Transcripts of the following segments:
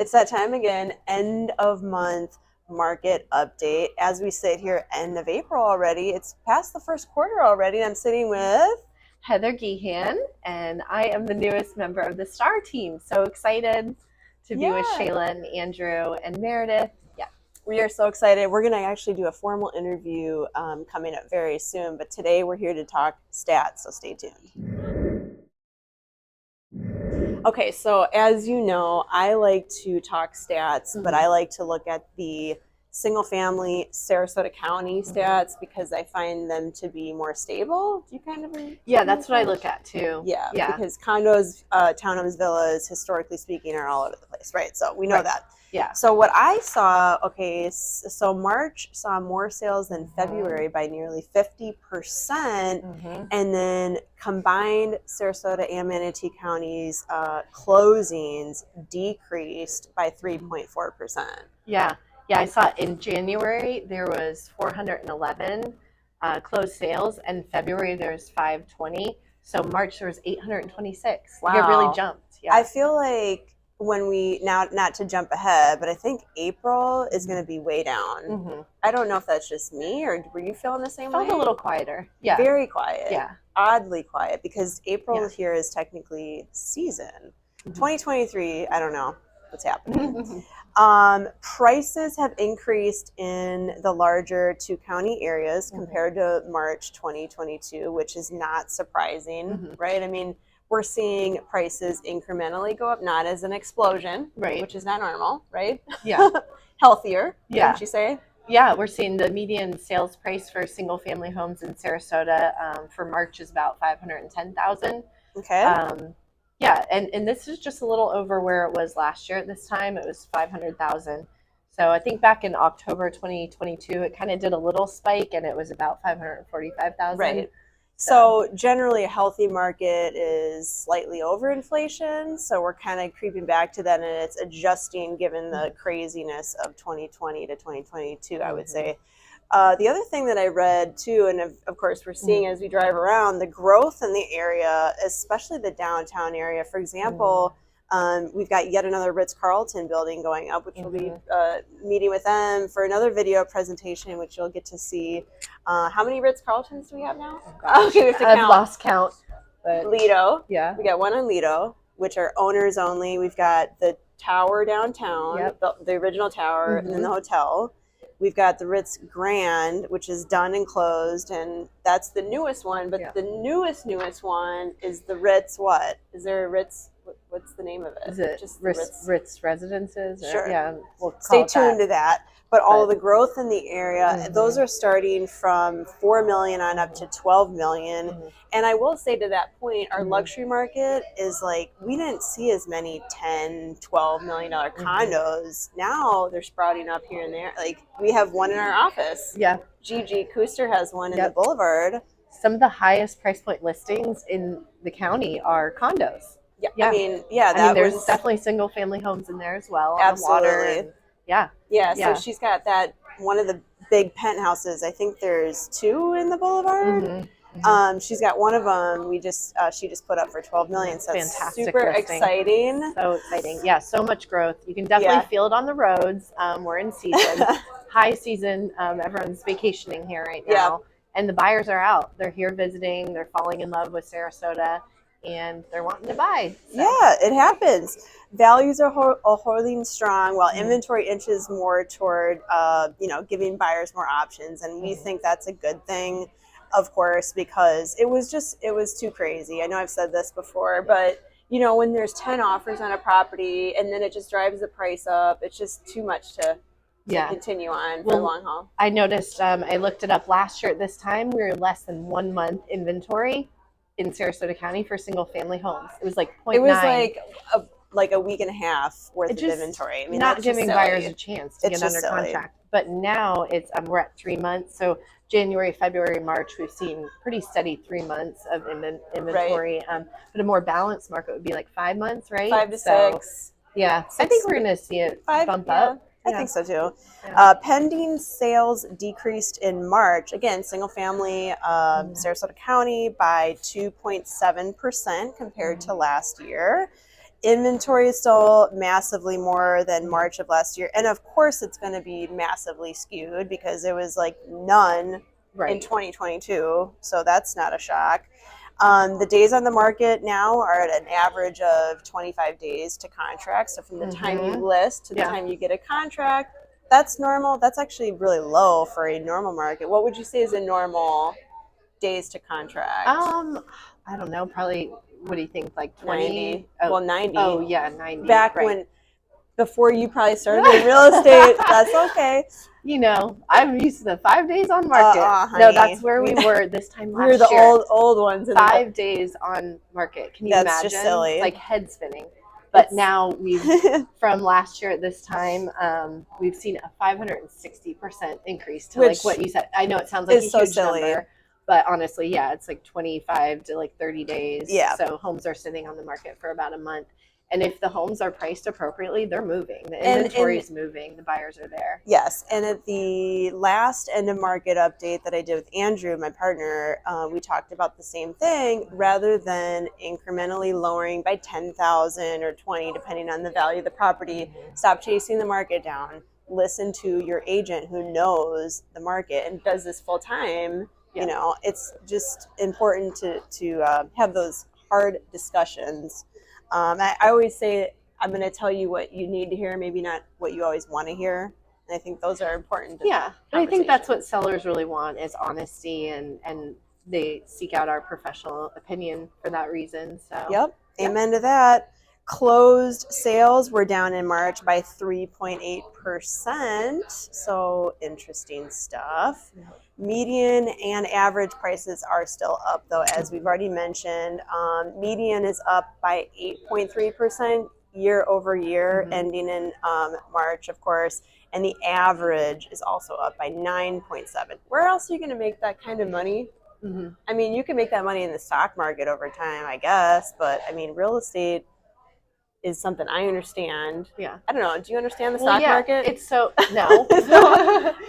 It's that time again, end of month market update. As we sit here, end of April already. It's past the first quarter already. I'm sitting with Heather Geehan, and I am the newest member of the STAR team. So excited to be with Shayla and Andrew and Meredith. Yeah, we are so excited. We're going to actually do a formal interview coming up very soon, but today we're here to talk stats, so stay tuned. Okay, so as you know, I like to talk stats, but I like to look at the single family Sarasota County stats because I find them to be more stable. Do you kind of agree? Yeah, that's what I look at too. Yeah, because condos, townhomes, villas, historically speaking, are all over the place, right? So we know that. Yeah. So what I saw, okay, so March saw more sales than February by nearly 50%, and then combined Sarasota and Manatee counties closings decreased by 3.4%. Yeah, I saw in January there was 411 closed sales, and February there's 520. So March there was 826. Wow, it really jumped. Yeah, I feel like when we not to jump ahead, but I think April is going to be way down. I don't know if that's just me, or were you feeling the same way? Felt a little quieter. Yeah, very quiet. Yeah, oddly quiet, because April here is technically season. 2023, I don't know what's happening. Prices have increased in the larger two county areas compared to March 2022, which is not surprising, right? I mean, we're seeing prices incrementally go up, not as an explosion, right? Which is not normal, right? Yeah. Healthier, yeah. Wouldn't you say? Yeah, we're seeing the median sales price for single family homes in Sarasota for March is about $510,000. Okay. Yeah, and this is just a little over where it was last year at this time. It was $500,000. So I think back in October 2022, it kind of did a little spike, and it was about $545,000. Right. So generally a healthy market is slightly over inflation. So we're kind of creeping back to that, and it's adjusting given the craziness of 2020 to 2022, I would say. The other thing that I read too, and of course we're seeing as we drive around, the growth in the area, especially the downtown area. For example, we've got yet another Ritz-Carlton building going up, which we'll be meeting with them for another video presentation, which you'll get to see. How many Ritz-Carltons do we have now? Okay, we have to count. I've lost count. But Lido. Yeah. We got one on Lido, which are owners only. We've got the tower downtown, the original tower, and then the hotel. We've got the Ritz Grand, which is done and closed, and that's the newest one. But the newest one is the Ritz what? Is there a Ritz? What's the name of it? Is it just Ritz Residences? Or, sure. Yeah. We'll stay tuned to that. But all of the growth in the area, those are starting from $4 million on up to $12 million. And I will say to that point, our luxury market is like, we didn't see as many $10, $12 million condos. Now they're sprouting up here and there. Like, we have one in our office. Yeah. Gigi Kuster has one in the Boulevard. Some of the highest price point listings in the county are condos. Yeah. I mean, there's definitely single family homes in there as well. Absolutely. On the water. So she's got that, one of the big penthouses. I think there's two in the Boulevard. She's got one of them. She just put up for $12 million. So fantastic, super listing. Exciting. So exciting. Yeah, so much growth. You can definitely feel it on the roads. We're in season, high season. Everyone's vacationing here right now, and the buyers are out. They're here visiting. They're falling in love with Sarasota, and they're wanting to buy. So. Yeah, it happens. Values are holding strong, while inventory inches more toward, giving buyers more options. And we think that's a good thing, of course, because it was too crazy. I know I've said this before, but when there's 10 offers on a property and then it just drives the price up, it's just too much to continue on for the long haul. I noticed, I looked it up last year at this time, we were less than 1 month inventory in Sarasota County for single family homes. It was like 0.9. It was like a week and a half worth of inventory. I mean, not giving buyers a chance to get under silly. Contract. But now we're at 3 months. So January, February, March, we've seen pretty steady 3 months of inventory. Right. But a more balanced market would be like 5 months, right? 5 to 6. Yeah, I think we're going to see it bump up. I think so too. Pending sales decreased in March. Again, single family, Sarasota County by 2.7% compared to last year. Inventory is still massively more than March of last year. And of course it's going to be massively skewed because it was like none in 2022. So that's not a shock. The days on the market now are at an average of 25 days to contract. So from the time you list to the time you get a contract, that's normal. That's actually really low for a normal market. What would you say is a normal days to contract? I don't know, probably, what do you think, like 20? 90. Well, 90. Oh, yeah, 90. Back when, before you probably started in real estate, that's okay. You know, I'm used to the 5 days on market. No, that's where we were this time last year. We were the old ones. 5 days on market. Can you imagine? That's just silly. It's like head spinning. But now we've, from last year at this time, we've seen a 560% increase to like what you said. I know it sounds like a huge number. But honestly, yeah, it's like 25 to like 30 days. Yeah. So homes are sitting on the market for about a month. And if the homes are priced appropriately, they're moving. The inventory is moving. The buyers are there. Yes. And at the last end of market update that I did with Andrew, my partner, we talked about the same thing. Rather than incrementally lowering by 10,000 or 20, depending on the value of the property, stop chasing the market down. Listen to your agent who knows the market and does this full time. You know, it's just important to have those hard discussions. I always say, I'm going to tell you what you need to hear, maybe not what you always want to hear. And I think those are important. Yeah. I think that's what sellers really want is honesty, and they seek out our professional opinion for that reason. So, yep. Amen to that. Closed sales were down in March by 3.8%. So interesting stuff. Median and average prices are still up, though, as we've already mentioned. Median is up by 8.3% year over year, ending in March, of course. And the average is also up by 9.7%. Where else are you going to make that kind of money? I mean, you can make that money in the stock market over time, I guess. But, I mean, real estate is something I understand. Yeah. I don't know. Do you understand the stock market? It's so, no.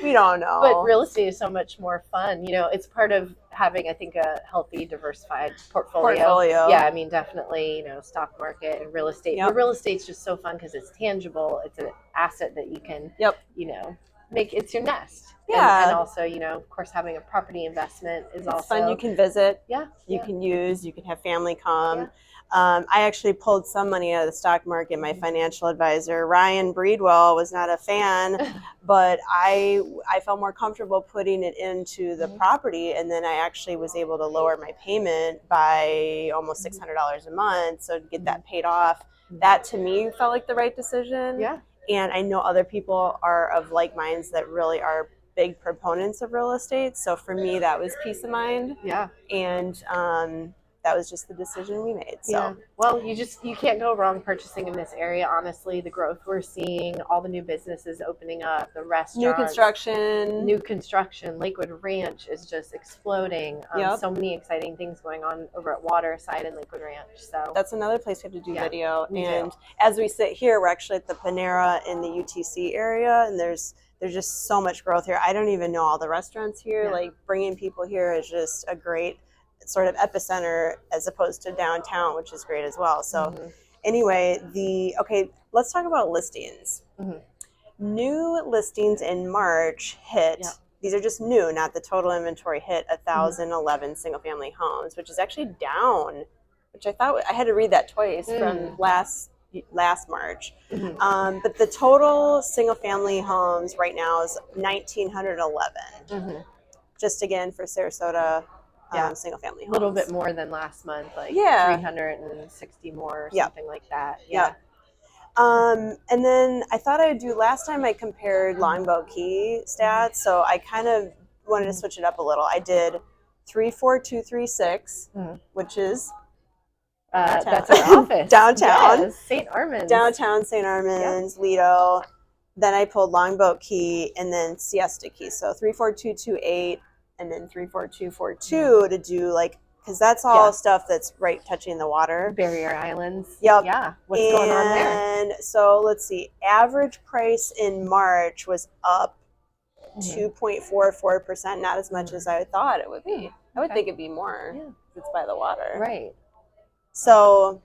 We don't know. But real estate is so much more fun. You know, it's part of having, I think, a healthy, diversified portfolio. Yeah, I mean, definitely, you know, stock market and real estate. But real estate's just so fun because it's tangible. It's an asset that you can, you know, make. It's your nest. Yeah. And also, you know, of course, having a property investment is also fun. You can visit. Yeah. You can use. You can have family come. Yeah. I actually pulled some money out of the stock market. My financial advisor, Ryan Breedwell, was not a fan, but I felt more comfortable putting it into the property, and then I actually was able to lower my payment by almost $600 a month. So to get that paid off, that to me felt like the right decision. Yeah. And I know other people are of like minds that really are big proponents of real estate. So for me, that was peace of mind. Yeah. And that was just the decision we made. So yeah. Well, you can't go wrong purchasing in this area. Honestly, the growth we're seeing, all the new businesses opening up, the restaurants, new construction, Lakewood Ranch is just exploding. So many exciting things going on over at Waterside and Lakewood Ranch. So that's another place we have to do video. And as we sit here, we're actually at the Panera in the UTC area, and there's just so much growth here. I don't even know all the restaurants here. Yeah. Like bringing people here is just a great sort of epicenter as opposed to downtown, which is great as well. So anyway, let's talk about listings. New listings in March hit, these are just new, not the total inventory, hit 1,011 single family homes, which is actually down, which I thought I had to read that twice from last March. But the total single family homes right now is 1,911. Just again for Sarasota. Single family homes. A little bit more than last month, like 360 more or something like that. Yeah. And then I thought I'd do, last time I compared Longboat Key stats, so I kind of wanted to switch it up a little. I did 34236, which is that's our office. Downtown. Yes, St. Armands. Downtown St. Armands, Lido. Then I pulled Longboat Key and then Siesta Key. So 34228. And then 34242 to do because that's all stuff that's right touching the water. Barrier Islands. Yep. Yeah. What's going on there? And so let's see. Average price in March was up 2.44%. Not as much as I thought it would be. I would think it'd be more. Yeah. It's by the water. Right. So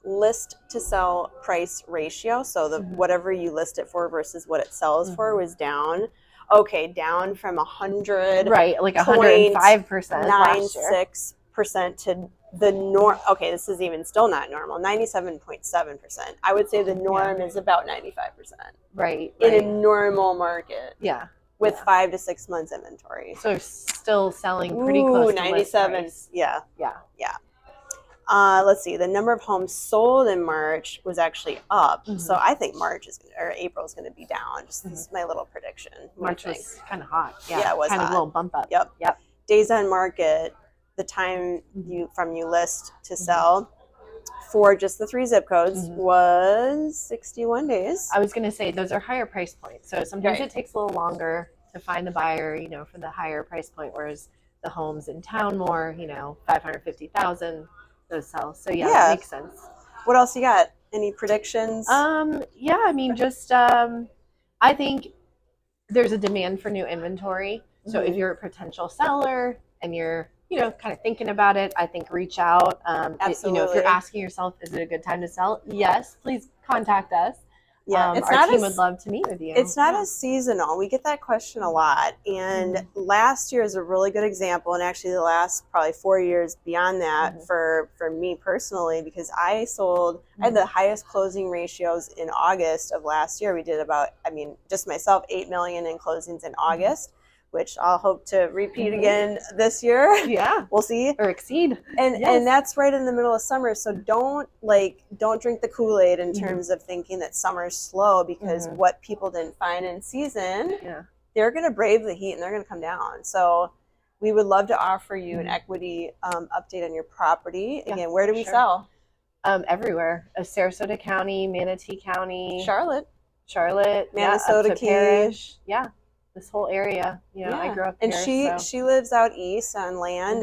list to sell price ratio. So the whatever you list it for versus what it sells for was down. Okay, down from 100, right, like 105% last year. 96% to the norm. Okay, this is even still not normal. 97.7%. I would say the norm is about 95%. Right. In a normal market. Yeah. With 5 to 6 months inventory. So still selling pretty close to 97. List price. Yeah. Yeah. Let's see. The number of homes sold in March was actually up. So I think April is going to be down. Just this is my little prediction. March was kind of hot. Yeah, it was kind hot. of a little bump up. Yep. Days on market, the time you list to sell for just the 3 zip codes was 61 days. I was going to say those are higher price points. So sometimes it takes a little longer to find the buyer, for the higher price point, whereas the homes in town more, 550,000, those sell. So that makes sense. What else you got? Any predictions? Just I think there's a demand for new inventory. So if you're a potential seller and you're kind of thinking about it, I think reach out. Absolutely. If you're asking yourself, is it a good time to sell? Yes, please contact us. Yeah, our team would love to meet with you. It's not as seasonal. We get that question a lot. And last year is a really good example. And actually the last probably 4 years beyond that for me personally, because I had the highest closing ratios in August of last year. We did about, just myself, 8 million in closings in August, which I'll hope to repeat again this year. Yeah. We'll see. Or exceed. And that's right in the middle of summer. So don't drink the Kool-Aid in terms of thinking that summer's slow, because what people didn't find in season, they're going to brave the heat and they're going to come down. So we would love to offer you an equity update on your property. Again, where do we sell? Everywhere. Sarasota County, Manatee County. Charlotte, Minnesota Parish. Yeah. This whole area, I grew up and here. she lives out east on land,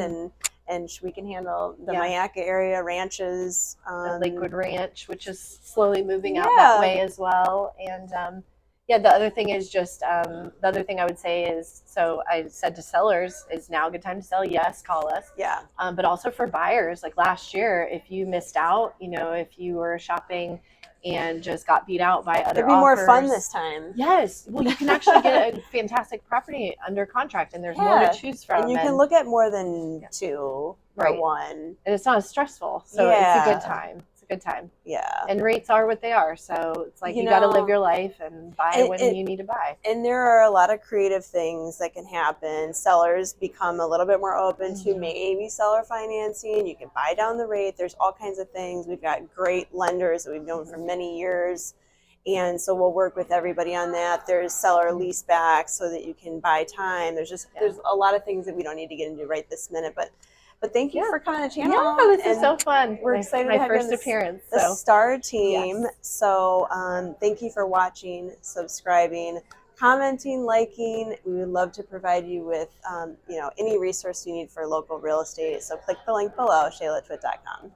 and we can handle the Mayaca area, ranches, Lakewood Ranch, which is slowly moving out that way as well. And the other thing is just the other thing I would say is, so I said to sellers, is now a good time to sell? Yes, call us. But also for buyers, like last year, if you missed out, if you were shopping and just got beat out by other offers. It'd be more fun this time. Yes. Well, you can actually get a fantastic property under contract, and there's more to choose from. And you can look at more than 2 or 1. And it's not as stressful. So it's a good time. It's a good time. Yeah. And rates are what they are. So it's like you got to live your life and buy when you need to buy. And there are a lot of creative things that can happen. Sellers become a little bit more open to maybe seller financing. You can buy down the rate. There's all kinds of things. We've got great lenders that we've known for many years. And so we'll work with everybody on that. There's seller lease back so that you can buy time. There's a lot of things that we don't need to get into right this minute, but thank you for coming on the channel. Yeah, this is so fun. We're excited to have my first appearance. The Star team. Yes. So thank you for watching, subscribing, commenting, liking. We would love to provide you with any resource you need for local real estate. So click the link below, shaylatwit.com.